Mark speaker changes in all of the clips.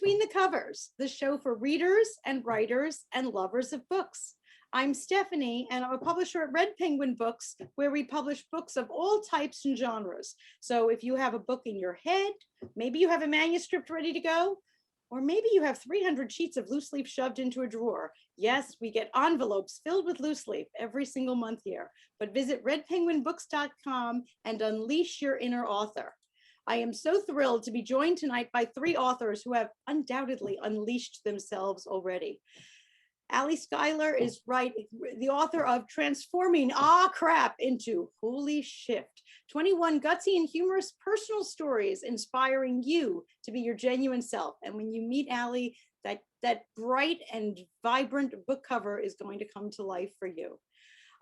Speaker 1: Between the Covers, the show for readers and writers and lovers of books. I'm Stephanie, and I'm a publisher at Red Penguin Books, where we publish books of all types and genres. So if you have a book in your head, maybe you have a manuscript ready to go, or maybe you have 300 sheets of loose leaf shoved into a drawer. Yes, we get envelopes filled with loose leaf every single month here. But visit redpenguinbooks.com and unleash your inner author. I am so thrilled to be joined tonight by three authors who have undoubtedly unleashed themselves already. Skylar is the author of Transforming Crap into Holy Shift, 21 gutsy and humorous personal stories inspiring you to be your genuine self. And when you meet Allie, that bright and vibrant book cover is going to come to life for you.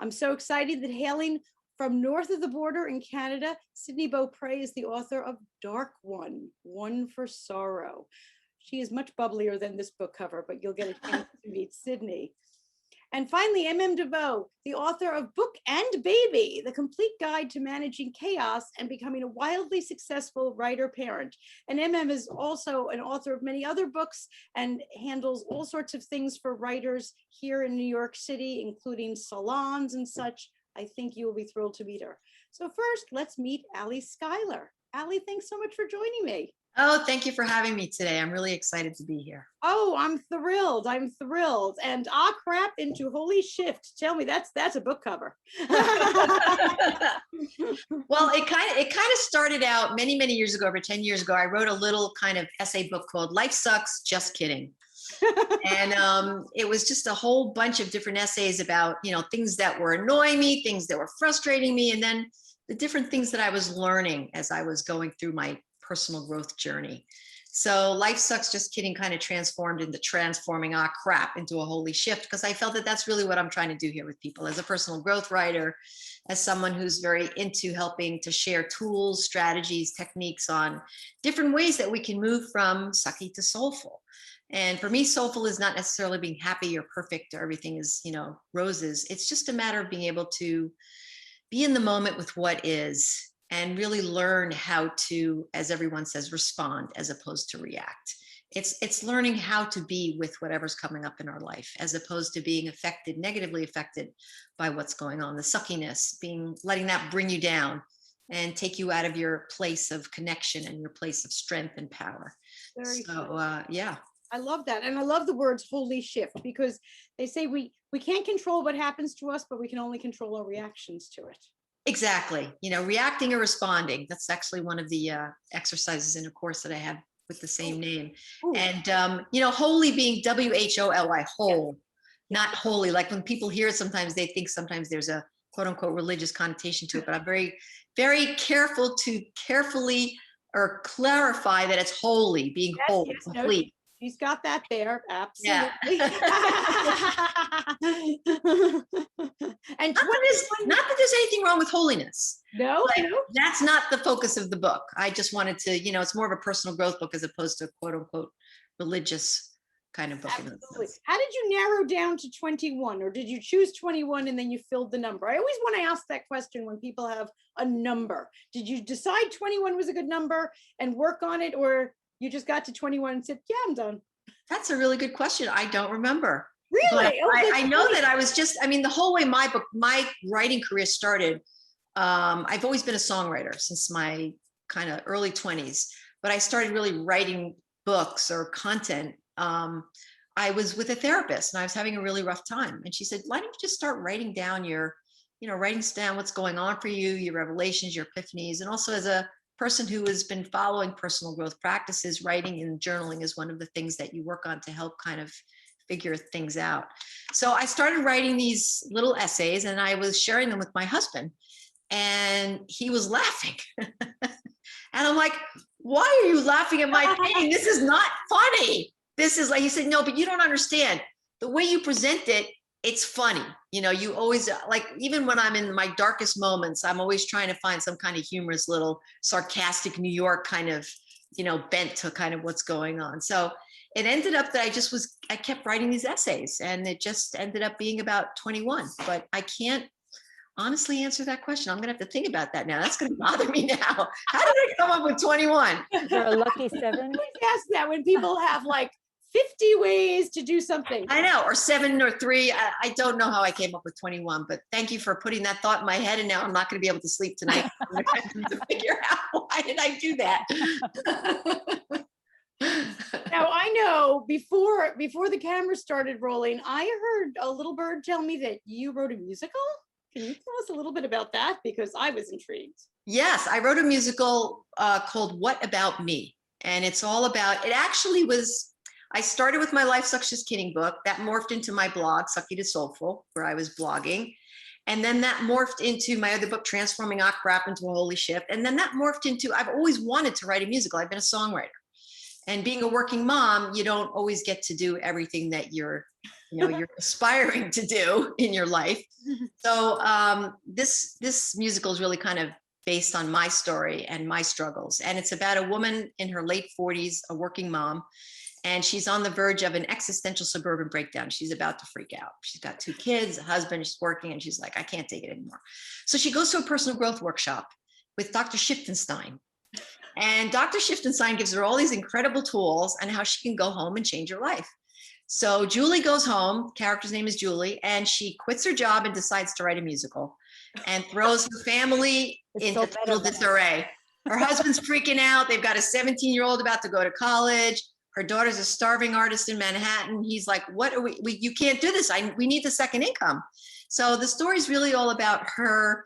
Speaker 1: I'm so excited that hailing from north of the border in Canada, Sydnie Beaupré is the author of Dark One, One for Sorrow. She is much bubblier than this book cover, but you'll get a chance to meet Sydnie. And finally, DeVoe, the author of Book and Baby, the complete guide to managing chaos and becoming a wildly successful writer-parent. And is also an author of many other books and handles all sorts of things for writers here in New York City, including salons and such. I think you will be thrilled to meet her. So first, let's meet Skylar. Allie, thanks so much for joining me.
Speaker 2: Oh, thank you for having me today. I'm really excited to be here.
Speaker 1: Oh, I'm thrilled. I'm thrilled. And crap into Holy Shift. Tell me, that's a book cover.
Speaker 2: Well, it kind of started out many years ago. Over 10 years ago, I wrote a little kind of essay book called Life Sucks, Just Kidding. And it was just a whole bunch of different essays about, things that were annoying me, things that were frustrating me, and then the different things that I was learning as I was going through my personal growth journey. So Life Sucks, Just Kidding kind of transformed into Transforming Crap into a Holy Shift, because I felt that that's really what I'm trying to do here with people as a personal growth writer, as someone who's very into helping to share tools, strategies, techniques on different ways that we can move from sucky to soulful. And for me, soulful is not necessarily being happy or perfect or everything is, roses. It's just a matter of being able to be in the moment with what is and really learn how to, as everyone says, respond as opposed to react. It's learning how to be with whatever's coming up in our life, as opposed to being negatively affected by what's going on, the suckiness, letting that bring you down and take you out of your place of connection and your place of strength and power. Yeah.
Speaker 1: I love that. And I love the words holy shift, because they say we can't control what happens to us, but we can only control our reactions to it.
Speaker 2: Exactly. Reacting or responding. That's actually one of the exercises in a course that I have with the same name. Ooh. And, holy being WHOLY, whole, not holy. Like when people hear it, sometimes they think sometimes there's a quote unquote religious connotation to it, but I'm very, very careful to carefully or clarify that it's holy, being whole, complete.
Speaker 1: She's got that there, absolutely.
Speaker 2: Yeah. And not that there's anything wrong with holiness.
Speaker 1: No,
Speaker 2: that's not the focus of the book. I just wanted to, it's more of a personal growth book as opposed to quote unquote religious kind of book.
Speaker 1: Absolutely. How did you narrow down to 21, or did you choose 21 and then you filled the number? I always want to ask that question when people have a number. Did you decide 21 was a good number and work on it, or you just got to 21 and said, yeah, I'm done?
Speaker 2: That's a really good question. I don't remember.
Speaker 1: Really?
Speaker 2: I know that I was the whole way my writing career started, I've always been a songwriter since my kind of early 20s, but I started really writing books or content. I was with a therapist and I was having a really rough time. And she said, why don't you just start writing down writing down what's going on for you, your revelations, your epiphanies, and also as a person who has been following personal growth practices, writing and journaling is one of the things that you work on to help kind of figure things out. So I started writing these little essays and I was sharing them with my husband, and he was laughing. And I'm like, why are you laughing at my painting? This is not funny. This is like, he said, no, but you don't understand. The way you present it, it's funny. You always, like, even when I'm in my darkest moments, I'm always trying to find some kind of humorous little sarcastic New York kind of, bent to kind of what's going on. So it ended up that I kept writing these essays, and it just ended up being about 21, but I can't honestly answer that question? I'm gonna have to think about that now. That's gonna bother me now. How did I come up with 21?
Speaker 3: Is there a lucky 7?
Speaker 1: I always ask that when people have like 50 ways to do something.
Speaker 2: I know, or 7 or 3. I don't know how I came up with 21, but thank you for putting that thought in my head. And now I'm not going to be able to sleep tonight. I'm going to have to figure out why did I do that.
Speaker 1: Now I know before the camera started rolling, I heard a little bird tell me that you wrote a musical. Can you tell us a little bit about that? Because I was intrigued.
Speaker 2: Yes, I wrote a musical called What About Me? And it's all about, it actually was, I started with my Life Sucks Just Kidding book that morphed into my blog, Sucky to Soulful, where I was blogging. And then that morphed into my other book, Transforming Opera into a Holy Shift. And then that morphed into, I've always wanted to write a musical. I've been a songwriter. And being a working mom, you don't always get to do everything that you're aspiring to do in your life. So this musical is really kind of based on my story and my struggles. And it's about a woman in her late 40s, a working mom, and she's on the verge of an existential suburban breakdown. She's about to freak out. She's got 2 kids, a husband, she's working, and she's like, I can't take it anymore. So she goes to a personal growth workshop with Dr. Shiftenstein. And Dr. Shiftenstein gives her all these incredible tools on how she can go home and change her life. So Julie goes home, character's name is Julie, and she quits her job and decides to write a musical and throws her family into total disarray. Her husband's freaking out. They've got a 17-year-old about to go to college. Her daughter's a starving artist in Manhattan. He's like, what are we you can't do this. We need the second income. So the story's really all about her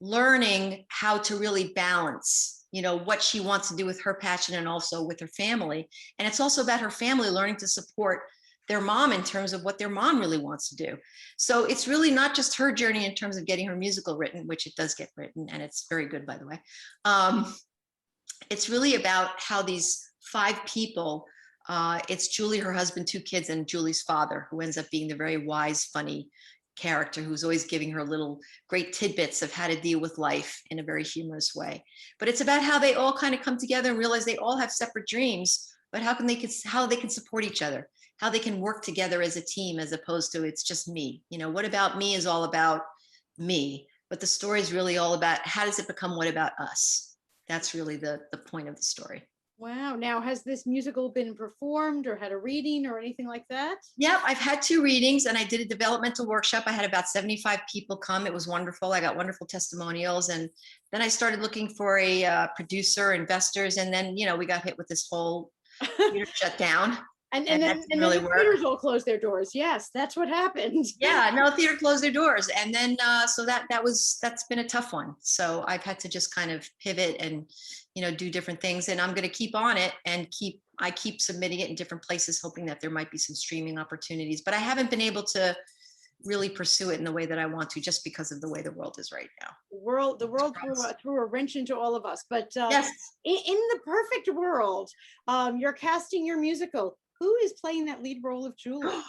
Speaker 2: learning how to really balance, what she wants to do with her passion and also with her family. And it's also about her family learning to support their mom in terms of what their mom really wants to do. So it's really not just her journey in terms of getting her musical written, which it does get written, and it's very good, by the way. It's really about how these 5 people, it's Julie, her husband, 2 kids, and Julie's father, who ends up being the very wise, funny character who's always giving her little great tidbits of how to deal with life in a very humorous way. But it's about how they all kind of come together and realize they all have separate dreams, but how they can support each other, how they can work together as a team, as opposed to it's just me. What About Me is all about me, but the story is really all about how does it become what about us? That's really the point of the story.
Speaker 1: Wow. Now, has this musical been performed or had a reading or anything like that?
Speaker 2: Yeah, I've had 2 readings, and I did a developmental workshop. I had about 75 people come. It was wonderful. I got wonderful testimonials. And then I started looking for a producer, investors. And then, we got hit with this whole theater shutdown.
Speaker 1: And then
Speaker 2: really
Speaker 1: the theaters all closed their doors. Yes, that's what happened.
Speaker 2: Yeah, no, theater closed their doors. And then, so that's been a tough one. So I've had to just kind of pivot and, do different things. And I'm going to keep on it and I keep submitting it in different places, hoping that there might be some streaming opportunities. But I haven't been able to really pursue it in the way that I want to, just because of the way the world is right now.
Speaker 1: The world threw a wrench into all of us. But
Speaker 2: yes.
Speaker 1: in the perfect world, you're casting your musical. Who is playing that lead role of Julie?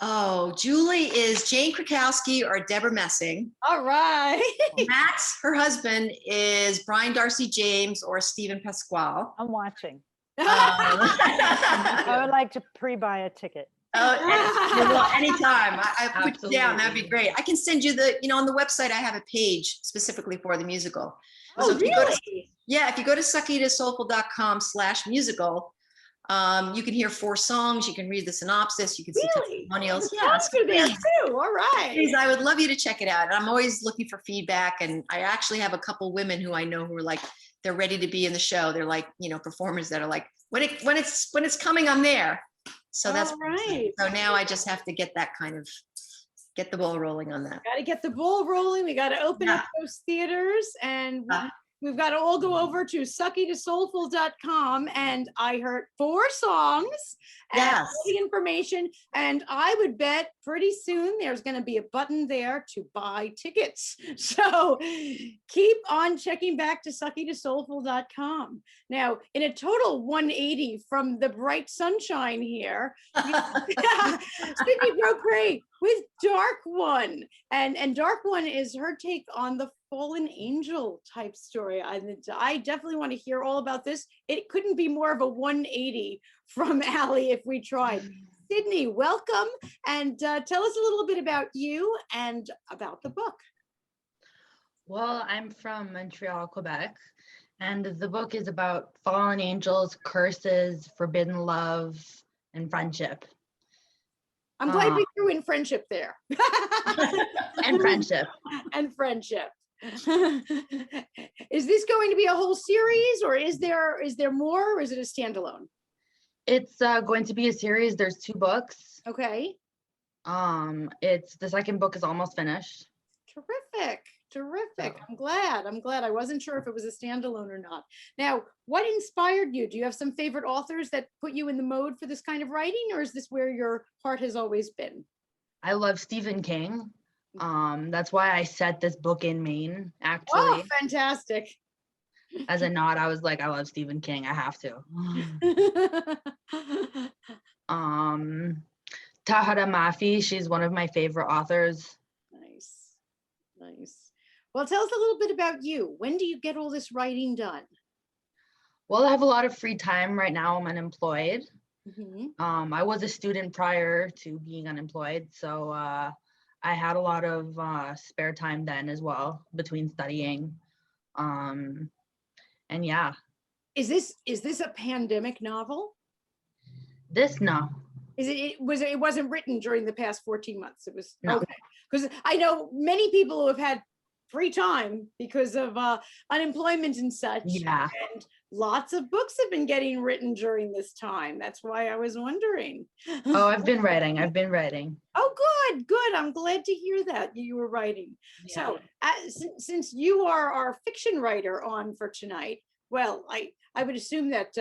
Speaker 2: Oh, Julie is Jane Krakowski or Deborah Messing.
Speaker 1: All right.
Speaker 2: Max, her husband, is Brian Darcy James or Stephen Pasquale.
Speaker 3: I'm watching. I would like to pre-buy a ticket.
Speaker 2: Anytime. I put you down. That'd be great. I can send you on the website, I have a page specifically for the musical.
Speaker 1: Oh,
Speaker 2: so
Speaker 1: really?
Speaker 2: If you go to suckytosoulful.com/musical, you can hear 4 songs, you can read the synopsis, you can see testimonials.
Speaker 1: Yes, there too. All right.
Speaker 2: Please, I would love you to check it out. I'm always looking for feedback, and I actually have a couple women who I know who are like, they're ready to be in the show. They're like, performers that are like, when it's coming, I'm there. So that's
Speaker 1: right.
Speaker 2: So now I just have to get the ball rolling on that.
Speaker 1: Got to get the ball rolling. We got to open up those theaters, and we've got to all go over to suckytosoulful.com, and I heard 4 songs and all the information. And I would bet pretty soon there's going to be a button there to buy tickets. So keep on checking back to suckytosoulful.com. Now, in a total 180 from the bright sunshine here, Sydnie Beaupré with Dark One. And Dark One is her take on the fallen angel type story. I definitely want to hear all about this. It couldn't be more of a 180 from Allie if we tried. Sydnie, welcome, and tell us a little bit about you and about the book.
Speaker 4: Well, I'm from Montreal, Quebec, and the book is about fallen angels, curses, forbidden love, and friendship.
Speaker 1: I'm glad
Speaker 4: Uh,
Speaker 1: we threw in friendship there.
Speaker 4: and friendship.
Speaker 1: And friendship. Is this going to be a whole series, or is there more, or is it a standalone?
Speaker 4: It's going to be a series. There's 2 books.
Speaker 1: Okay.
Speaker 4: It's the second book is almost finished.
Speaker 1: Terrific. Terrific.
Speaker 4: So-
Speaker 1: I'm glad. I wasn't sure if it was a standalone or not. Now, what inspired you? Do you have some favorite authors that put you in the mode for this kind of writing, or is this where your heart has always been?
Speaker 4: I love Stephen King. That's why I set this book in Maine,
Speaker 1: Oh,
Speaker 4: actually.
Speaker 1: fantastic.
Speaker 4: As a nod, I was like, I love Stephen King. I have to. Tahara Mafi, she's one of my favorite authors.
Speaker 1: Nice. Nice. Well, tell us a little bit about you. When do you get all this writing done?
Speaker 4: Well, I have a lot of free time right now. I'm unemployed.
Speaker 1: Mhm.
Speaker 4: I was a student prior to being unemployed, so I had a lot of spare time then as well between studying. And yeah,
Speaker 1: Is this a pandemic novel?
Speaker 4: no.
Speaker 1: It wasn't written during the past 14 months. It was
Speaker 4: No.
Speaker 1: okay. Because I know many people who have had free time because of unemployment and such.
Speaker 4: Yeah.
Speaker 1: And lots of books have been getting written during this time. That's why I was wondering.
Speaker 4: Oh, I've been writing.
Speaker 1: Oh, good. I'm glad to hear that you were writing.
Speaker 4: Yeah.
Speaker 1: So since you are our fiction writer on for tonight, well, I would assume that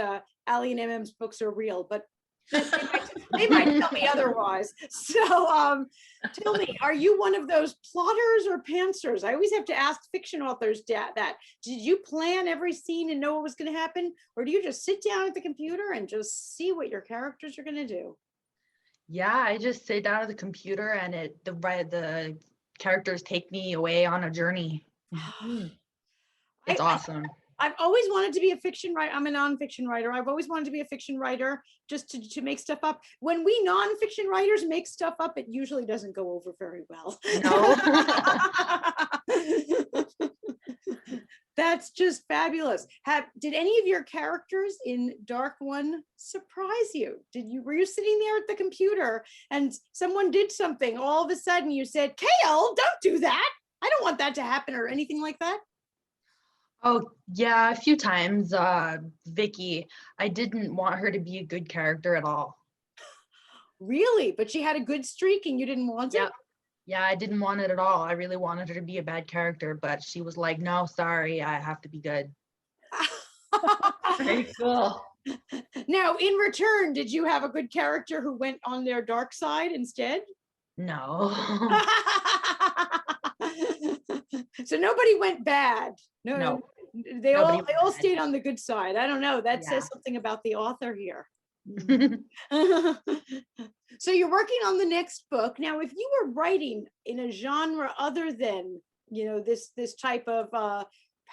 Speaker 1: Ali and MM's books are real, but they might tell me otherwise. So tell me, are you one of those plotters or pantsers? I always have to ask fiction authors that. Did you plan every scene and know what was going to happen? Or do you just sit down at the computer and just see what your characters are going to do?
Speaker 4: Yeah, I just sit down at the computer and the characters take me away on a journey. It's awesome.
Speaker 1: I've always wanted to be a fiction writer. I'm a nonfiction writer. I've always wanted to be a fiction writer just to make stuff up. When we nonfiction writers make stuff up, it usually doesn't go over very well.
Speaker 4: No.
Speaker 1: That's just fabulous. Did any of your characters in Dark One surprise you? Were you sitting there at the computer and someone did something, all of a sudden you said, Kale, don't do that. I don't want that to happen, or anything like that?
Speaker 4: Oh, yeah, a few times. Vicky, I didn't want her to be a good character at all.
Speaker 1: Really? But she had a good streak and you didn't want it?
Speaker 4: Yeah, I didn't want it at all. I really wanted her to be a bad character, but she was like, no, sorry, I have to be good.
Speaker 2: Very cool.
Speaker 1: Now, in return, did you have a good character who went on their dark side instead?
Speaker 4: No.
Speaker 1: So nobody went bad.
Speaker 4: No.
Speaker 1: They
Speaker 4: Nobody
Speaker 1: all
Speaker 4: went bad.
Speaker 1: stayed on the good side. I don't know. That says
Speaker 4: Yeah.
Speaker 1: something about the author here. So you're working on the next book. Now, if you were writing in a genre other than, this type of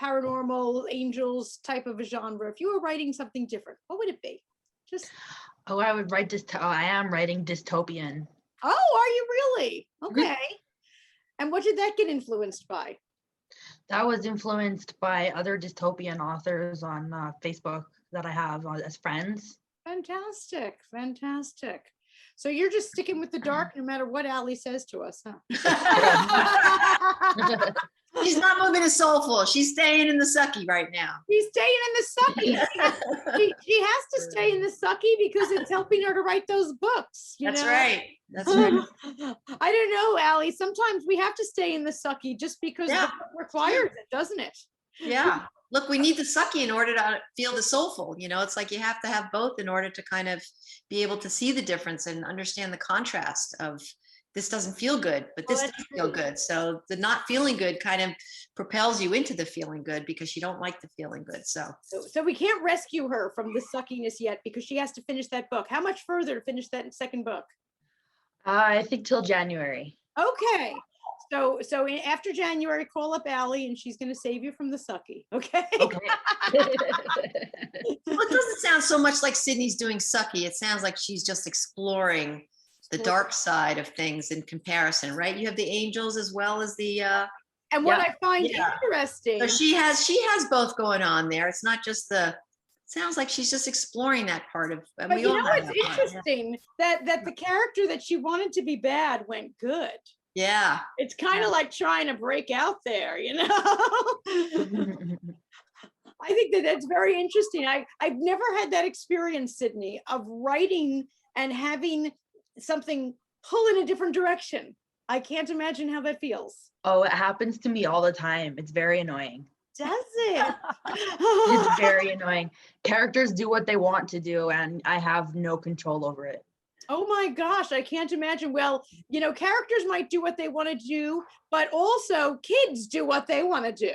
Speaker 1: paranormal angels type of a genre, if you were writing something different, what would it be? Just
Speaker 4: I would write I am writing dystopian.
Speaker 1: Oh, are you really? Okay. And what did that get influenced by?
Speaker 4: That was influenced by other dystopian authors on Facebook that I have as friends.
Speaker 1: Fantastic. So you're just sticking with the dark no matter what Ali says to us, huh?
Speaker 2: She's not moving to soulful. She's staying in the sucky right now.
Speaker 1: She's staying in the sucky. She has to stay in the sucky because it's helping her to write those books.
Speaker 2: That's right. That's right.
Speaker 1: I don't know, Ali. Sometimes we have to stay in the sucky just because the book requires it, doesn't it?
Speaker 2: Yeah. Look, we need the sucky in order to feel the soulful. It's like you have to have both in order to kind of be able to see the difference and understand the contrast of this doesn't feel good, but this does feel good. So the not feeling good kind of propels you into the feeling good because you don't like the feeling good. So
Speaker 1: we can't rescue her from the suckiness yet because she has to finish that book. How much further to finish that second book?
Speaker 4: I think till January.
Speaker 1: Okay. So after January, call up Ali and she's going to save you from the sucky. Okay.
Speaker 4: Okay.
Speaker 2: Well, it doesn't sound so much like Sydney's doing sucky. It sounds like she's just exploring the dark side of things in comparison, right? You have the angels as well as the
Speaker 1: And what
Speaker 4: Yeah.
Speaker 1: I find
Speaker 2: Yeah.
Speaker 1: interesting,
Speaker 2: So she has both going on there. It's not just sounds like she's just exploring that part of, and
Speaker 1: but
Speaker 2: we
Speaker 1: you
Speaker 2: all
Speaker 1: know
Speaker 2: have
Speaker 1: what's
Speaker 2: that part.
Speaker 1: interesting? That the character that she wanted to be bad went good.
Speaker 2: Yeah.
Speaker 1: It's kind of like trying to break out there, you know? I think that that's very interesting. I've never had that experience, Sydney, of writing and having something pull in a different direction. I can't imagine how that feels.
Speaker 4: Oh, it happens to me all the time. It's very annoying.
Speaker 1: Does it?
Speaker 4: It's very annoying. Characters do what they want to do, and I have no control over it.
Speaker 1: Oh my gosh, I can't imagine. Well, you know, characters might do what they want to do, but also kids do what they want to do.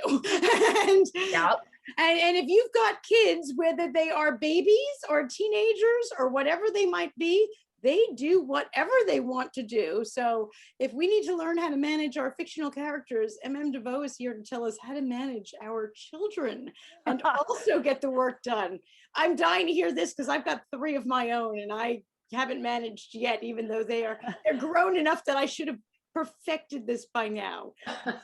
Speaker 1: and,
Speaker 4: Yep.
Speaker 1: and if you've got kids, whether they are babies or teenagers or whatever they might be, they do whatever they want to do. So if we need to learn how to manage our fictional characters, DeVoe is here to tell us how to manage our children and also get the work done. I'm dying to hear this because I've got 3 of my own and I haven't managed yet, even though they're grown enough that I should have perfected this by now.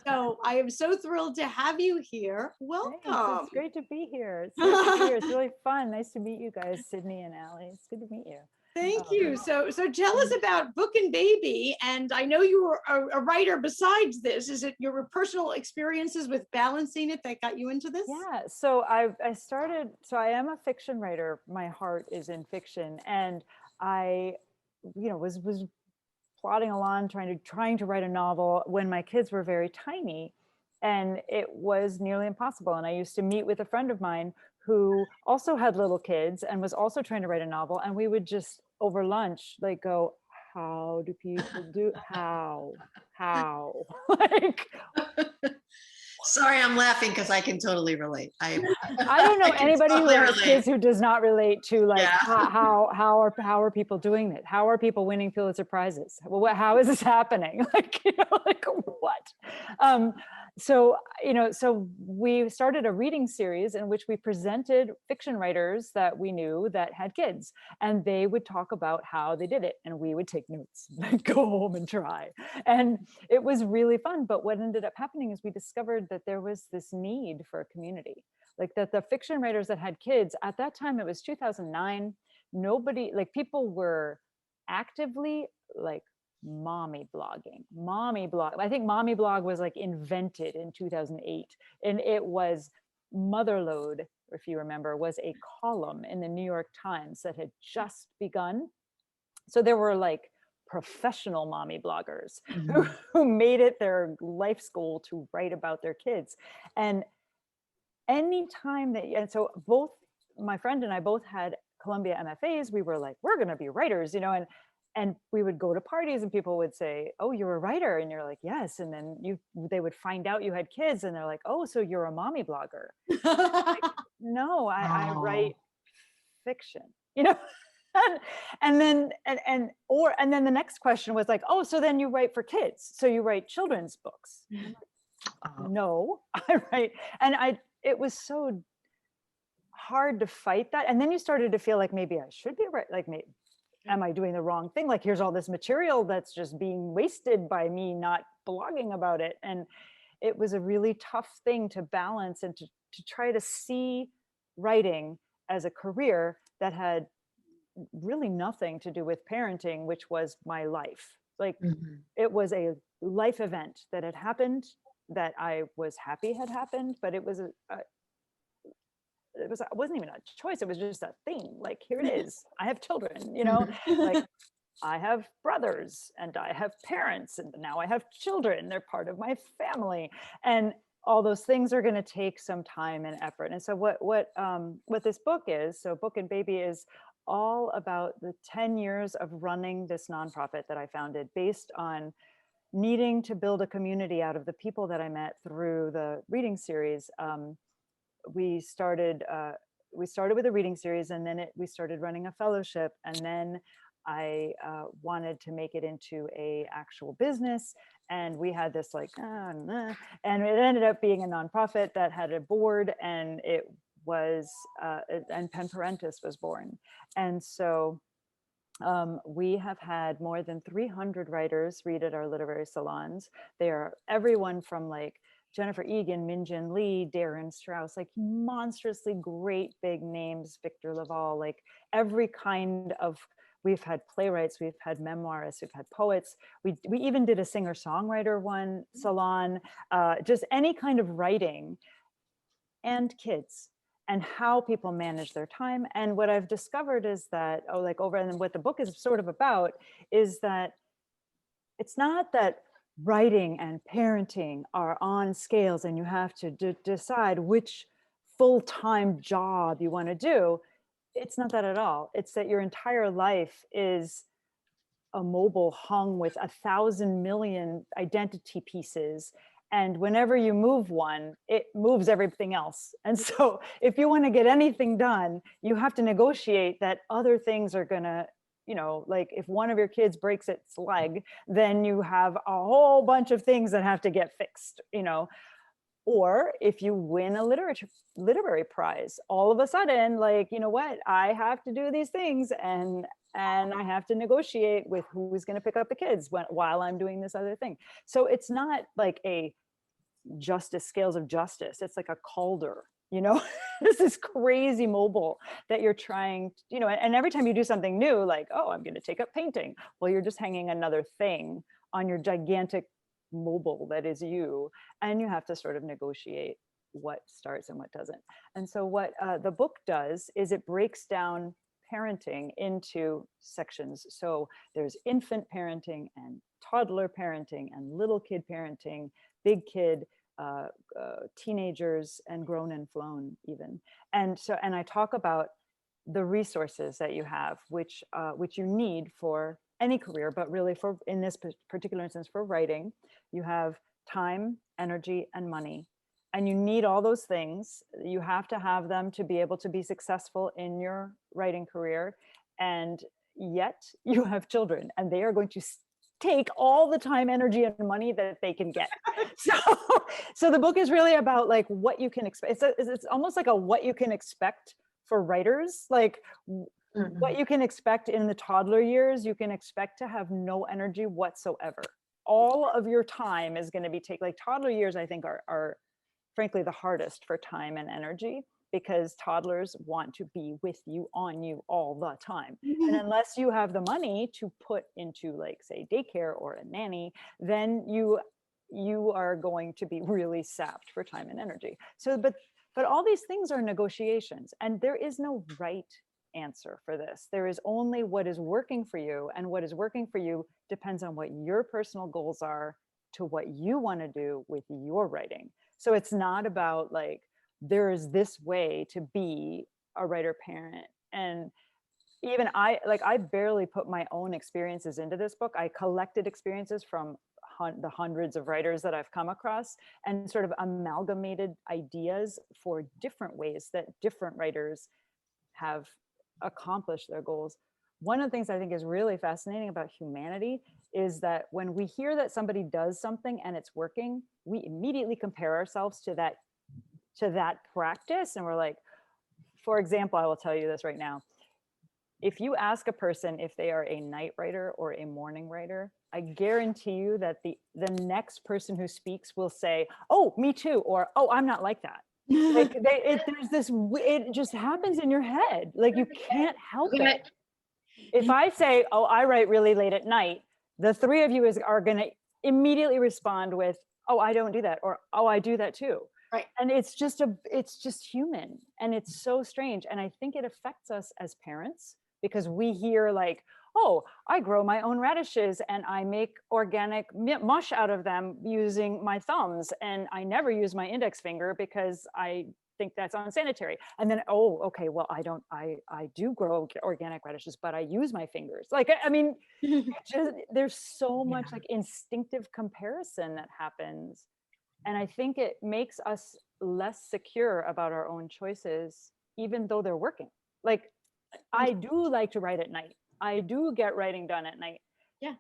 Speaker 1: So I am so thrilled to have you here. Welcome.
Speaker 3: Thanks. It's great to be here. It's nice to be here. It's really fun. Nice to meet you guys, Sydney and Allie. It's good to meet you.
Speaker 1: Thank you. So tell us about Book and Baby. And I know you were a writer besides this. Is it your personal experiences with balancing it that got you into this?
Speaker 3: Yeah. So I am a fiction writer. My heart is in fiction. And I, was plodding along, trying to write a novel when my kids were very tiny, and it was nearly impossible. And I used to meet with a friend of mine who also had little kids and was also trying to write a novel, and we would just over lunch like go, how do people do how like
Speaker 2: Sorry, I'm laughing because I can totally relate. I
Speaker 3: don't know
Speaker 2: I can
Speaker 3: anybody
Speaker 2: totally
Speaker 3: who has
Speaker 2: relate.
Speaker 3: kids who does not relate to like
Speaker 2: Yeah.
Speaker 3: how are people doing it? How are people winning Pulitzer Prizes? Well, how is this happening? Like, like what? So we started a reading series in which we presented fiction writers that we knew that had kids, and they would talk about how they did it, and we would take notes, like go home and try. And it was really fun. But what ended up happening is we discovered that there was this need for a community, like that the fiction writers that had kids at that time, it was 2009, nobody, like people were actively like mommy blog. I think mommy blog was like invented in 2008, and it was Motherload, if you remember, was a column in the New York Times that had just begun. So there were like professional mommy bloggers who made it their life goal to write about their kids. And anytime and so both my friend and I both had Columbia MFAs, we were like, we're going to be writers, and we would go to parties and people would say, oh, you're a writer. And you're like, yes. And then they would find out you had kids and they're like, oh, so you're a mommy blogger. Like, no, I write fiction, and then the next question was like, oh, so then you write for kids, so you write children's books. No, I write, and it was so hard to fight that. And then you started to feel like maybe I should be right, like maybe am I doing the wrong thing? Like here's all this material that's just being wasted by me not blogging about it. And it was a really tough thing to balance and to try to see writing as a career that had really nothing to do with parenting, which was my life. Like it was a life event that had happened that I was happy had happened, but it wasn't even a choice. It was just a thing. Like, here it is. I have children, like I have brothers and I have parents and now I have children. They're part of my family. And all those things are going to take some time and effort. And so what this book is, so Book and Baby, is all about the 10 years of running this nonprofit that I founded based on needing to build a community out of the people that I met through the reading series. We started with a reading series, and then we started running a fellowship, and then I wanted to make it into a actual business, and we had this like, and it ended up being a nonprofit that had a board, and it was, and Pen Parentis was born. And so we have had more than 300 writers read at our literary salons. They are everyone from like Jennifer Egan, Min-Jin Lee, Darren Strauss, like monstrously great big names, Victor Laval, like every kind of, we've had playwrights, we've had memoirists, we've had poets. We even did a singer-songwriter one, salon, just any kind of writing, and kids, and how people manage their time. And what I've discovered is that, and what the book is sort of about, is that it's not that writing and parenting are on scales and you have to decide which full-time job you want to do. It's not that at all. It's that your entire life is a mobile hung with 1,000 million identity pieces. And whenever you move one, it moves everything else. And so if you want to get anything done, you have to negotiate that other things are going to, like if one of your kids breaks its leg, then you have a whole bunch of things that have to get fixed, Or if you win a literary prize, all of a sudden, like, you know what, I have to do these things, and I have to negotiate with who's going to pick up the kids while I'm doing this other thing. So it's not like a scales of justice. It's like a cauldron, this is crazy mobile that you're trying, and every time you do something new, like, oh, I'm going to take up painting. Well, you're just hanging another thing on your gigantic mobile that is you, and you have to sort of negotiate what starts and what doesn't. And so what the book does is it breaks down parenting into sections. So there's infant parenting and toddler parenting and little kid parenting, big kid, teenagers, and grown and flown even. And I talk about the resources that you have, which you need for any career, but really for, in this particular instance, for writing, you have time, energy, and money. And you need all those things. You have to have them to be able to be successful in your writing career. And yet you have children, and they are going to take all the time, energy, and money that they can get. So the book is really about like what you can expect. It's almost like a what you can expect for writers, like what you can expect in the toddler years. You can expect to have no energy whatsoever. All of your time is going to be taken. Like toddler years, I think are frankly the hardest for time and energy, because toddlers want to be with you, on you all the time. And unless you have the money to put into, like, say, daycare or a nanny, then you are going to be really sapped for time and energy. So, but all these things are negotiations, and there is no right answer for this. There is only what is working for you, and what is working for you depends on what your personal goals are to what you want to do with your writing. So it's not about like, there is this way to be a writer parent. And even I barely put my own experiences into this book. I collected experiences from the hundreds of writers that I've come across, and sort of amalgamated ideas for different ways that different writers have accomplished their goals. One of the things I think is really fascinating about humanity is that when we hear that somebody does something and it's working, we immediately compare ourselves to that practice. And we're like, for example, I will tell you this right now. If you ask a person if they are a night writer or a morning writer, I guarantee you that the next person who speaks will say, oh, me too, or, oh, I'm not like that. Like there's this, it just happens in your head. Like you can't help it. If I say, oh, I write really late at night, the three of you are going to immediately respond with, oh, I don't do that, or, oh, I do that too.
Speaker 1: Right.
Speaker 3: And it's just human, and it's so strange. And I think it affects us as parents, because we hear like, oh, I grow my own radishes and I make organic mush out of them using my thumbs, and I never use my index finger because I think that's unsanitary. And then, oh, okay, well, I do grow organic radishes, but I use my fingers. Like, I mean, there's so much like instinctive comparison that happens. And I think it makes us less secure about our own choices, even though they're working. Like, I do like to write at night. I do get writing done at night.
Speaker 1: Yeah.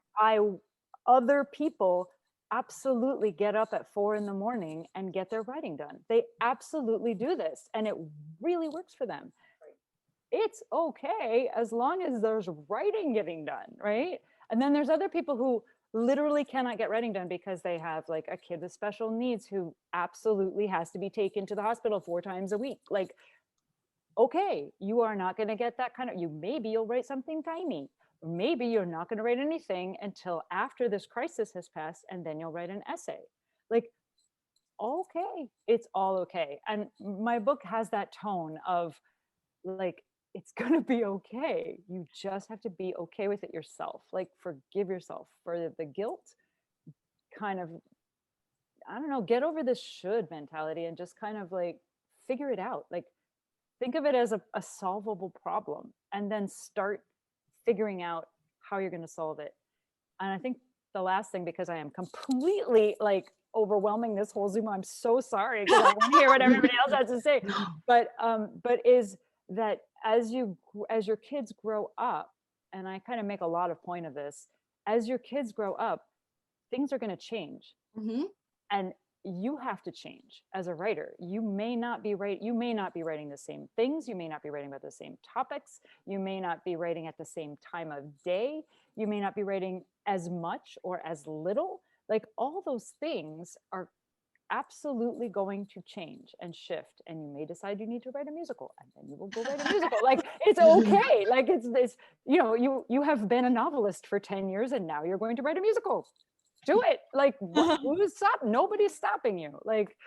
Speaker 3: Other people absolutely get up at 4 a.m. and get their writing done. They absolutely do this, and it really works for them. It's okay as long as there's writing getting done, right? And then there's other people who literally cannot get writing done because they have like a kid with special needs who absolutely has to be taken to the hospital 4 times a week. Like, okay, you are not going to get that kind of, maybe you'll write something tiny. Maybe you're not going to write anything until after this crisis has passed, and then you'll write an essay. Like, okay, it's all okay. And my book has that tone of like, it's going to be okay. You just have to be okay with it yourself. Like, forgive yourself for the guilt. Kind of, I don't know, get over this should mentality and just kind of like figure it out. Like, think of it as a solvable problem, and then start figuring out how you're going to solve it. And I think the last thing, because I am completely like overwhelming this whole Zoom, I'm so sorry because I want to hear what everybody else has to say. But is that as your kids grow up, and I kind of make a lot of point of this, as your kids grow up, things are going to change.
Speaker 1: Mhm.
Speaker 3: And you have to change as a writer. You may not be writing the same things. You may not be writing about the same topics. You may not be writing at the same time of day. You may not be writing as much or as little. Like, all those things are absolutely going to change and shift. And you may decide you need to write a musical, and then you will go write a musical. Like, it's okay. Like, it's you have been a novelist for 10 years and now you're going to write a musical. Do it. Like, who's stop? Nobody's stopping you. Like,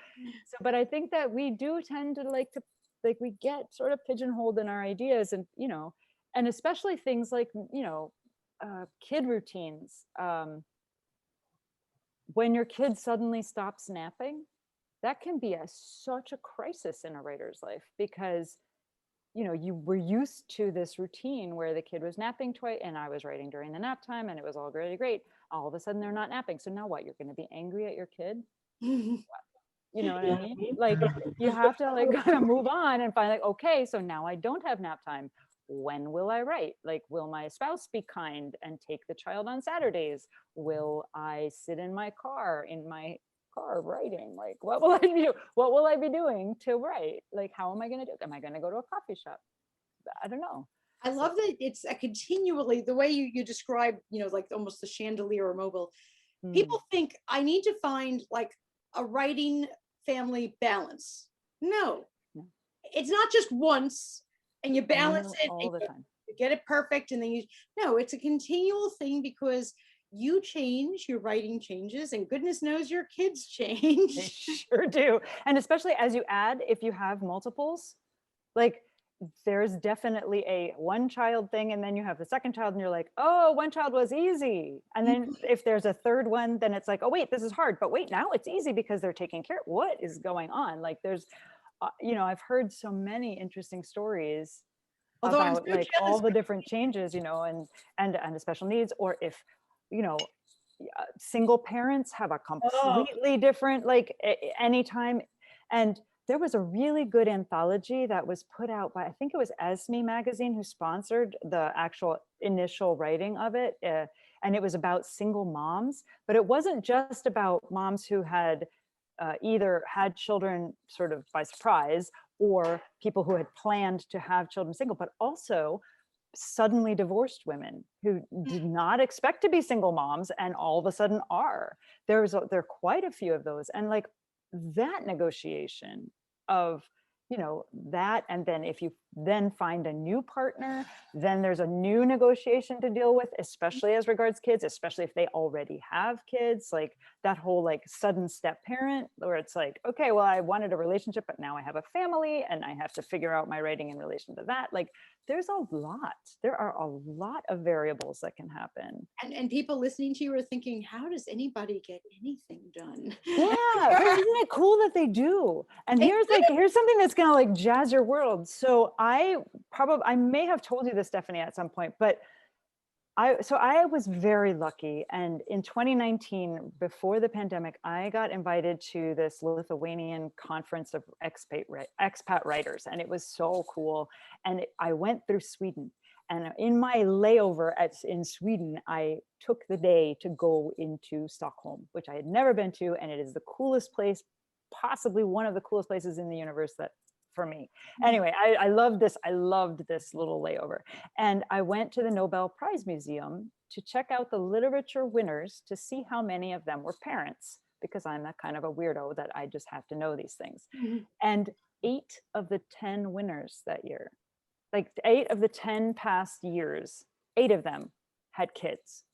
Speaker 3: so, but I think that we do tend to we get sort of pigeonholed in our ideas, and and especially things like kid routines. When your kid suddenly stops napping, that can be such a crisis in a writer's life, because you were used to this routine where the kid was napping twice, and I was writing during the nap time, and it was all really great. All of a sudden they're not napping. So now what? You're going to be angry at your kid? You know what I mean? Like, you have to like kind of move on and find like, okay, so now I don't have nap time. When will I write? Like, will my spouse be kind and take the child on Saturdays? Will I sit in my car writing? Like, what will I be doing to write? Like, how am I going to do it? Am I going to go to a coffee shop? I don't know.
Speaker 1: I love that it's a continually, the way you describe, like almost the chandelier or mobile. People think I need to find like a writing family balance. No, it's not just once and you balance it
Speaker 3: all the time.
Speaker 1: You get it perfect, and then no, it's a continual thing, because you change, your writing changes, and goodness knows your kids change.
Speaker 3: They sure do. And especially as you add, if you have multiples, like, there's definitely a one child thing, and then you have the second child and you're like, oh, one child was easy. And then if there's a third one, then it's like, oh wait, this is hard, but wait, now it's easy because they're taking care. What is going on? Like, there's I've heard so many interesting stories about like all the different changes, and the special needs, or if single parents have a completely different, like, anytime. And there was a really good anthology that was put out by, I think it was Esme magazine, who sponsored the actual initial writing of it. And it was about single moms, but it wasn't just about moms who had either had children sort of by surprise, or people who had planned to have children single, but also suddenly divorced women who did not expect to be single moms and all of a sudden are. There are quite a few of those. And like, that negotiation of that, and then if you then find a new partner, then there's a new negotiation to deal with, especially as regards kids, especially if they already have kids. Like, that whole like sudden step parent, where it's like, okay, well, I wanted a relationship, but now I have a family and I have to figure out my writing in relation to that. Like, there are a lot of variables that can happen.
Speaker 1: And people listening to you are thinking, how does anybody get anything done?
Speaker 3: Yeah, but isn't it cool that they do? And here's something that's gonna like jazz your world. So I may have told you this, Stephanie, at some point, but I was very lucky. And in 2019, before the pandemic, I got invited to this Lithuanian conference of expat writers. And it was so cool. And I went through Sweden. And in my layover in Sweden, I took the day to go into Stockholm, which I had never been to. And it is the coolest place, possibly one of the coolest places in the universe that for me. Anyway, I loved this. I loved this little layover. And I went to the Nobel Prize Museum to check out the literature winners to see how many of them were parents, because I'm that kind of a weirdo that I just have to know these things. And 8 of the 10 winners that year, like 8 of the 10 past years, 8 of them had kids.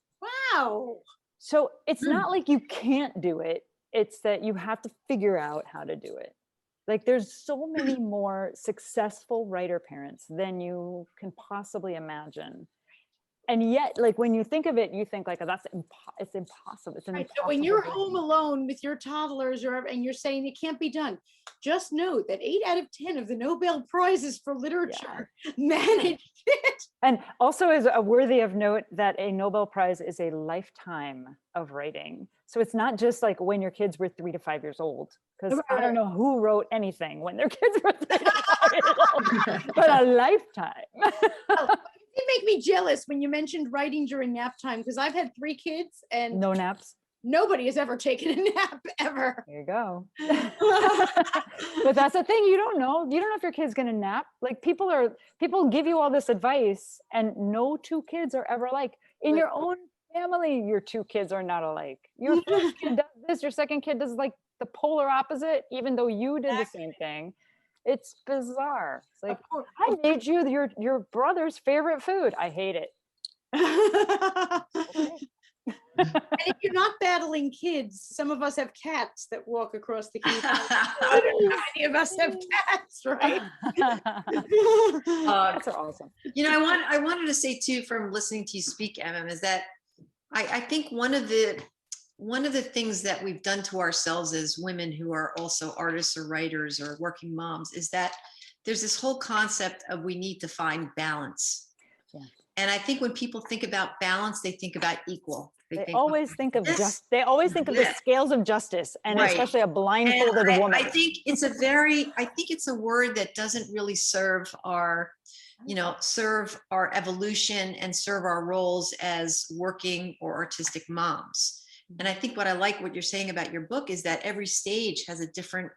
Speaker 1: Wow.
Speaker 3: So it's not like you can't do it. It's that you have to figure out how to do it. Like there's so many more successful writer parents than you can possibly imagine. And yet, like when you think of it, you think like, oh, it's impossible. It's an
Speaker 1: Right. So
Speaker 3: impossible
Speaker 1: when you're
Speaker 3: thing.
Speaker 1: home alone with your toddlers and you're saying it can't be done, just know that 8 out of 10 of the Nobel Prizes for literature managed it.
Speaker 3: And also is worthy of note that a Nobel Prize is a lifetime of writing. So it's not just like when your kids were 3 to 5 years old, because I don't know who wrote anything when their kids were 3 to 5 years old, but a lifetime.
Speaker 1: It make me jealous when you mentioned writing during nap time, because I've had 3 kids and
Speaker 3: No naps.
Speaker 1: nobody has ever taken a nap ever.
Speaker 3: There you go. But that's the thing, you don't know if your kid's gonna nap. Like people give you all this advice and no 2 kids are ever like. In your own family, your 2 kids are not alike. Your first kid does this, your second kid does like the polar opposite, even though you did the same thing. It's bizarre. It's like, I made you your brother's favorite food. I hate it.
Speaker 1: And if you're not battling kids, some of us have cats that walk across the keyboard. I don't know any of us have cats, right?
Speaker 3: Cats are awesome.
Speaker 2: You know, I wanted to say too, from listening to you speak, is that I think one of the things that we've done to ourselves as women who are also artists or writers or working moms is that there's this whole concept of we need to find balance.
Speaker 3: Yeah.
Speaker 2: And I think when people think about balance, they think about equal.
Speaker 3: They always think of
Speaker 2: this,
Speaker 3: the scales of justice, and
Speaker 2: right.
Speaker 3: especially a blindfolded woman.
Speaker 2: I think it's a word that doesn't really serve our evolution and serve our roles as working or artistic moms. And I think what you're saying about your book is that every stage has a different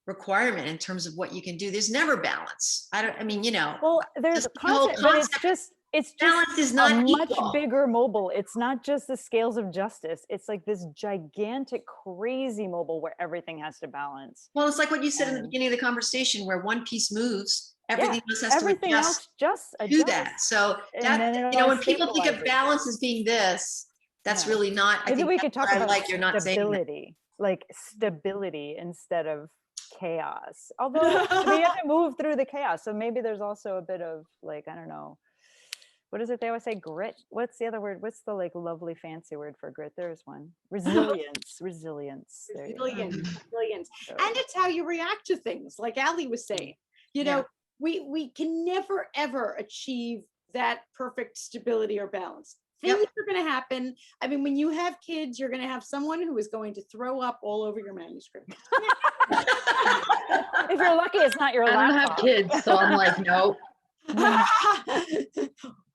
Speaker 2: requirement in terms of what you can do. There's never balance.
Speaker 3: Well, there's a concept, but it's just
Speaker 2: balance is not
Speaker 3: a much
Speaker 2: equal.
Speaker 3: bigger mobile. It's not just the scales of justice. It's like this gigantic, crazy mobile where everything has to balance.
Speaker 2: Well, it's like what you said in the beginning of the conversation, where one piece moves, everything else has to adjust to that. So when people think of balance as being this, that's really not.
Speaker 3: I think we could talk about
Speaker 2: you're not
Speaker 3: stability, like stability instead of chaos. Although we have to move through the chaos, so maybe there's also a bit of like, I don't know. What is it they always say? Grit. What's the other word? What's the like lovely fancy word for grit? There's one. Resilience. Resilience.
Speaker 1: Resilience. And it's how you react to things. Like Ali was saying, we can never ever achieve that perfect stability or balance. Things are going to happen. I mean, when you have kids, you're going to have someone who is going to throw up all over your manuscript.
Speaker 3: If you're lucky, it's not your laptop.
Speaker 4: I don't have kids, so I'm like, nope.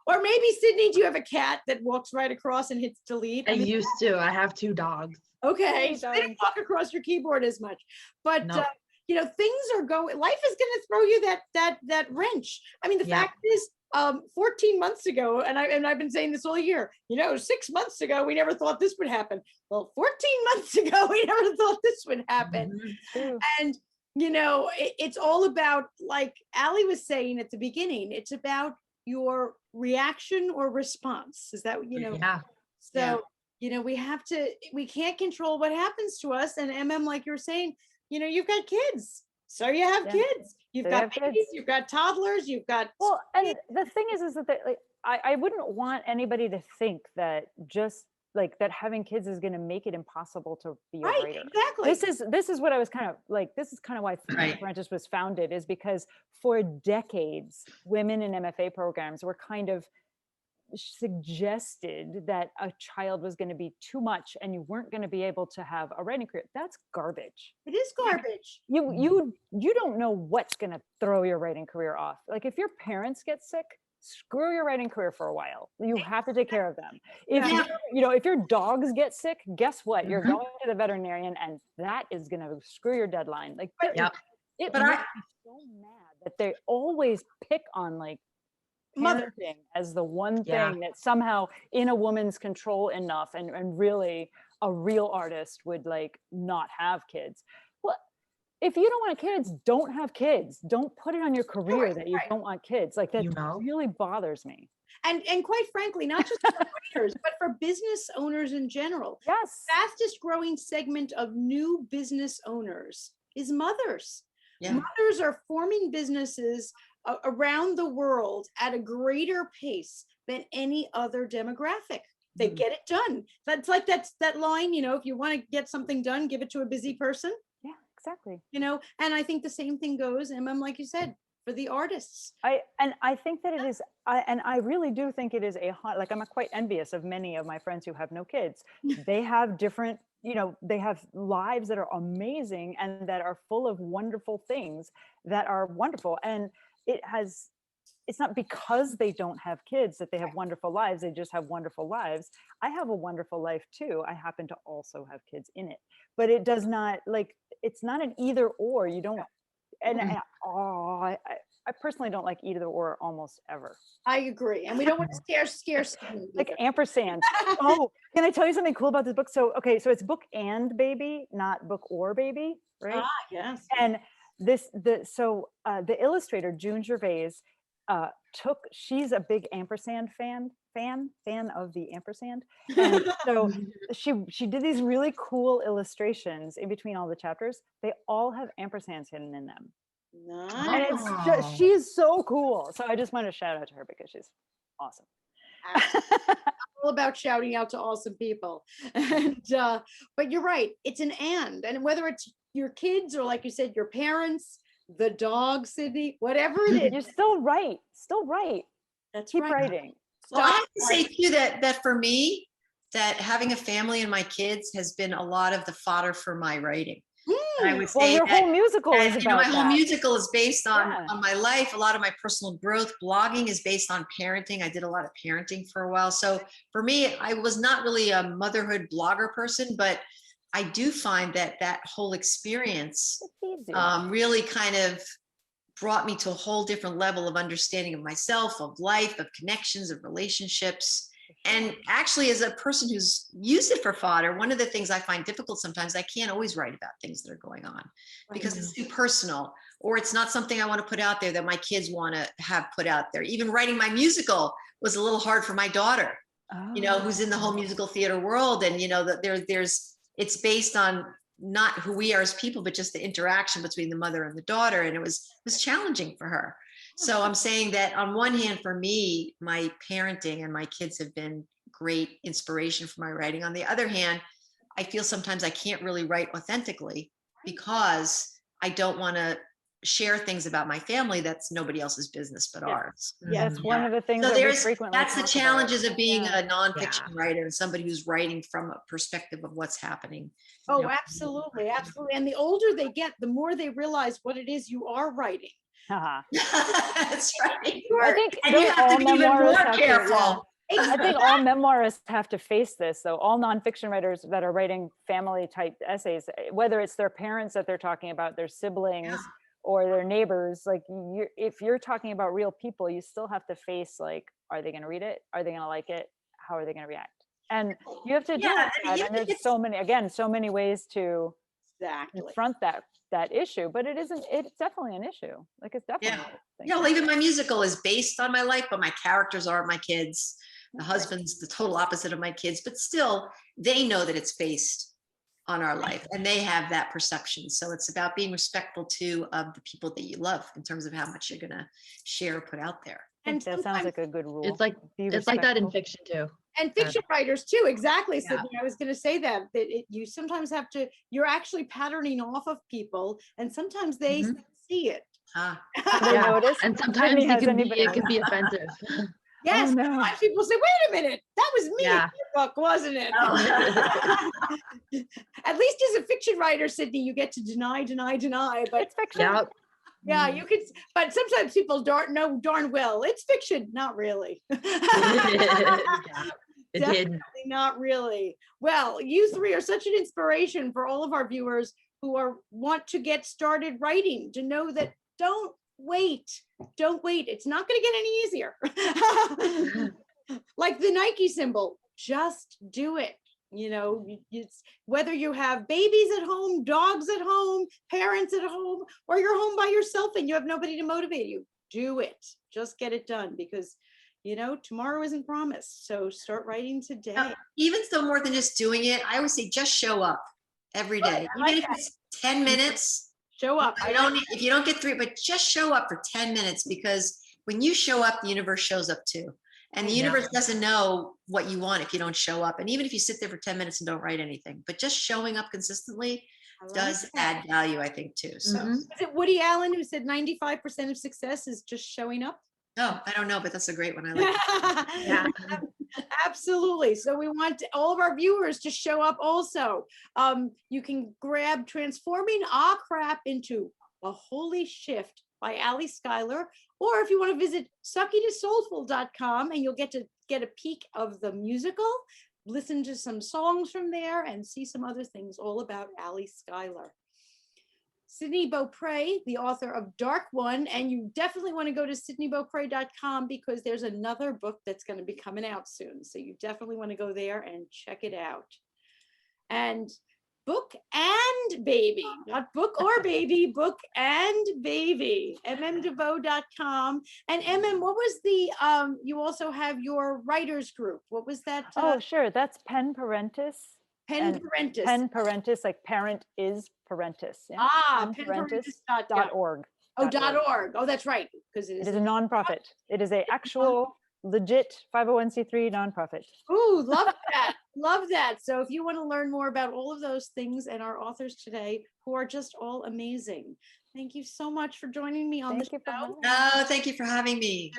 Speaker 1: Or maybe, Sydnie, do you have a cat that walks right across and hits delete?
Speaker 4: I used to. I have 2 dogs.
Speaker 1: Okay, so they don't walk across your keyboard as much. But things are going. Life is going to throw you that wrench. I mean, the fact is, 14 months ago, and I've been saying this all year. 6 months ago, we never thought this would happen. Well, 14 months ago, we never thought this would happen. Mm-hmm. And it's all about, like Ali was saying at the beginning, it's about your reaction or response. Is that So we can't control what happens to us. And like you're saying, you've got kids, so you have kids. You've got babies, you've got toddlers, you've got
Speaker 3: and the thing is that like I wouldn't want anybody to think that just like that having kids is going to make it impossible to be a writer.
Speaker 1: Exactly.
Speaker 3: This is what I was kind of like, this is kind of why Apprentice was founded, is because for decades women in MFA programs were kind of suggested that a child was going to be too much and you weren't going to be able to have a writing career. That's garbage.
Speaker 1: It is garbage.
Speaker 3: You don't know what's going to throw your writing career off. Like if your parents get sick, screw your writing career for a while. You have to take care of them. If your dogs get sick, guess what? You're going to the veterinarian, and that is going to screw your deadline. Like It
Speaker 2: But
Speaker 3: makes me so mad that they always pick on like
Speaker 1: Mother.
Speaker 3: parenting as the one
Speaker 4: Yeah.
Speaker 3: thing that somehow in a woman's control enough, and really a real artist would like not have kids. Well, if you don't want kids, don't have kids. Don't put it on your career
Speaker 1: Right,
Speaker 3: that you
Speaker 1: right.
Speaker 3: don't want kids. Like that
Speaker 4: You know?
Speaker 3: really bothers me.
Speaker 1: And quite frankly, not just for writers, but for business owners in general.
Speaker 3: Yes.
Speaker 1: Fastest growing segment of new business owners is mothers.
Speaker 2: Yeah.
Speaker 1: Mothers are forming businesses around the world at a greater pace than any other demographic. They get it done. That's like that line, you know, if you want to get something done, give it to a busy person,
Speaker 3: Yeah, exactly.
Speaker 1: you know, and I think the same thing goes, and like you said, for the artists.
Speaker 3: I think that it is, I really do think it is like I'm quite envious of many of my friends who have no kids. They have different, you know, they have lives that are amazing and that are full of wonderful things that are wonderful. And it's not because they don't have kids that they have wonderful lives. They just have wonderful lives. I have a wonderful life too. I happen to also have kids in it, but it does not like, it's not an either or. You don't, and I personally don't like either or almost ever.
Speaker 1: I agree. And we don't want to scare Sydnie
Speaker 3: Like
Speaker 1: either.
Speaker 3: ampersand. Oh, can I tell you something cool about this book? So, okay, so it's book and baby, not book or baby, right?
Speaker 1: Yes.
Speaker 3: And the illustrator, June Gervais, she's a big ampersand fan of the ampersand. And so she did these really cool illustrations in between all the chapters. They all have ampersands hidden in them.
Speaker 1: Nice.
Speaker 3: And it's just, she's so cool. So I just want to shout out to her because she's awesome.
Speaker 1: All about shouting out to awesome people. And but you're right, it's an and whether it's your kids or like you said, your parents, the dog, Sydnie, whatever it is.
Speaker 3: You're still right.
Speaker 1: That's
Speaker 3: Keep
Speaker 1: right.
Speaker 3: writing.
Speaker 2: Well, I have to say too that for me, that having a family and my kids has been a lot of the fodder for my writing. And I would
Speaker 3: Well,
Speaker 2: say
Speaker 3: your
Speaker 2: that,
Speaker 3: whole musical is
Speaker 2: you know,
Speaker 3: about
Speaker 2: my whole
Speaker 3: that.
Speaker 2: musical is based on
Speaker 3: Yeah.
Speaker 2: my life, a lot of my personal growth. Blogging is based on parenting. I did a lot of parenting for a while. So for me, I was not really a motherhood blogger person, but I do find that whole experience
Speaker 3: It's easy.
Speaker 2: really kind of brought me to a whole different level of understanding of myself, of life, of connections, of relationships. And actually, as a person who's used it for fodder, one of the things I find difficult sometimes, I can't always write about things that are going on because it's too personal, or it's not something I want to put out there that my kids want to have put out there. Even writing my musical was a little hard for my daughter, you know, who's in the whole musical theater world. And, you know, that it's based on not who we are as people, but just the interaction between the mother and the daughter. And it was challenging for her. So I'm saying that on one hand, for me, my parenting and my kids have been great inspiration for my writing. On the other hand, I feel sometimes I can't really write authentically because I don't want to share things about my family that's nobody else's business but ours.
Speaker 3: That's one of the things
Speaker 2: So
Speaker 3: that we frequently
Speaker 2: that's the
Speaker 3: talk
Speaker 2: challenges
Speaker 3: about.
Speaker 2: of being
Speaker 3: Yeah.
Speaker 2: a nonfiction writer and somebody who's writing from a perspective of what's happening.
Speaker 1: Oh, absolutely. Absolutely. And the older they get, the more they realize what it is you are writing.
Speaker 3: Haha.
Speaker 2: That's right.
Speaker 3: I think
Speaker 2: And you have to be even more careful.
Speaker 3: I think all memoirists have to face this, though. All nonfiction writers that are writing family type essays, whether it's their parents that they're talking about, their siblings, or their neighbors, like if you're talking about real people, you still have to face like, are they going to read it? Are they going to like it? How are they going to react? And you have to do that. And there's so many ways to confront that issue, but it's definitely an issue. Like it's definitely.
Speaker 2: Well, even my musical is based on my life, but my characters aren't my kids. The husband's the total opposite of my kids, but still they know that it's based on our life and they have that perception. So it's about being respectful too of the people that you love in terms of how much you're going to share or put out there.
Speaker 3: And that sounds like a good rule.
Speaker 4: It's like that in fiction too.
Speaker 1: And fiction writers too, exactly. Sydnie, I was going to say that you sometimes have to, you're actually patterning off of people and sometimes they see it.
Speaker 3: They notice.
Speaker 4: And sometimes it can be offensive.
Speaker 1: Yes, sometimes people say, wait a minute, that was me in your book, wasn't it? At least as a fiction writer, Sydnie, you get to deny, but
Speaker 3: it's fiction.
Speaker 1: Yeah, you could, but sometimes people don't know darn well it's fiction. Not really. Definitely not really. Well, you three are such an inspiration for all of our viewers want to get started writing, to know that don't wait. It's not going to get any easier. Like the Nike symbol, just do it. It's whether you have babies at home, dogs at home, parents at home, or you're home by yourself and you have nobody to motivate you, do it. Just get it done, because tomorrow isn't promised. So start writing today.
Speaker 2: Even though more than just doing it, I always say just show up every day. Even if it's 10 minutes.
Speaker 1: Show up.
Speaker 2: If you don't get through it, but just show up for 10 minutes, because when you show up, the universe shows up too. And the universe doesn't know what you want if you don't show up. And even if you sit there for 10 minutes and don't write anything, but just showing up consistently does add value, I think, too. So
Speaker 1: Is it Woody Allen who said 95% of success is just showing up?
Speaker 2: no, I don't know, but that's a great one. I like it.
Speaker 4: Yeah.
Speaker 1: Absolutely. So we want all of our viewers to show up also. You can grab Transforming Ah Crap into a Holy Shift by Skylar, or if you want to visit suckytosoulful.com, and you'll get a peek of the musical, listen to some songs from there, and see some other things all about Skylar. Sydnie Beaupré, the author of Dark One, and you definitely want to go to sydniebeaupré.com, because there's another book that's going to be coming out soon. So you definitely want to go there and check it out. And Book and Baby, not book or baby, Book and Baby, mmdevoe.com. And what was the, you also have your writers group. What was that?
Speaker 3: Oh, sure. That's Pen Parentis.
Speaker 1: Pen Parentis.
Speaker 3: Pen Parentis, like parent is parentis. Yeah?
Speaker 1: Penparentis.org. .org. Oh, that's right. Because
Speaker 3: it is a nonprofit. It is a actual legit 501c3 nonprofit.
Speaker 1: Ooh, love that. Love that. So if you want to learn more about all of those things and our authors today, who are just all amazing, thank you so much for joining me on the show.
Speaker 2: Oh, thank you for having me.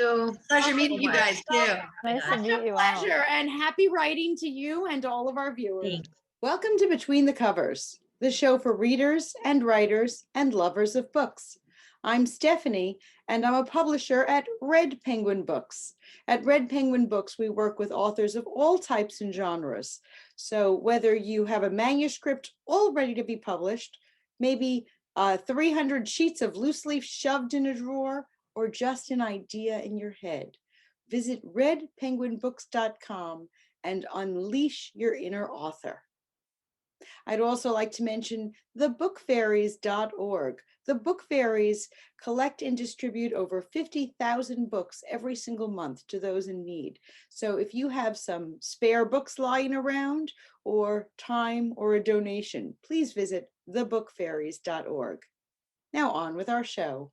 Speaker 2: Pleasure meeting you guys too.
Speaker 3: Nice to meet you all.
Speaker 1: Pleasure, and happy writing to you and to all of our viewers. Welcome to Between the Covers, the show for readers and writers and lovers of books. I'm Stephanie, and I'm a publisher at Red Penguin Books. At Red Penguin Books, we work with authors of all types and genres. So whether you have a manuscript all ready to be published, maybe 300 sheets of loose leaf shoved in a drawer, or just an idea in your head, visit redpenguinbooks.com and unleash your inner author. I'd also like to mention thebookfairies.org. The Book Fairies collect and distribute over 50,000 books every single month to those in need. So if you have some spare books lying around, or time, or a donation, please visit thebookfairies.org. Now on with our show.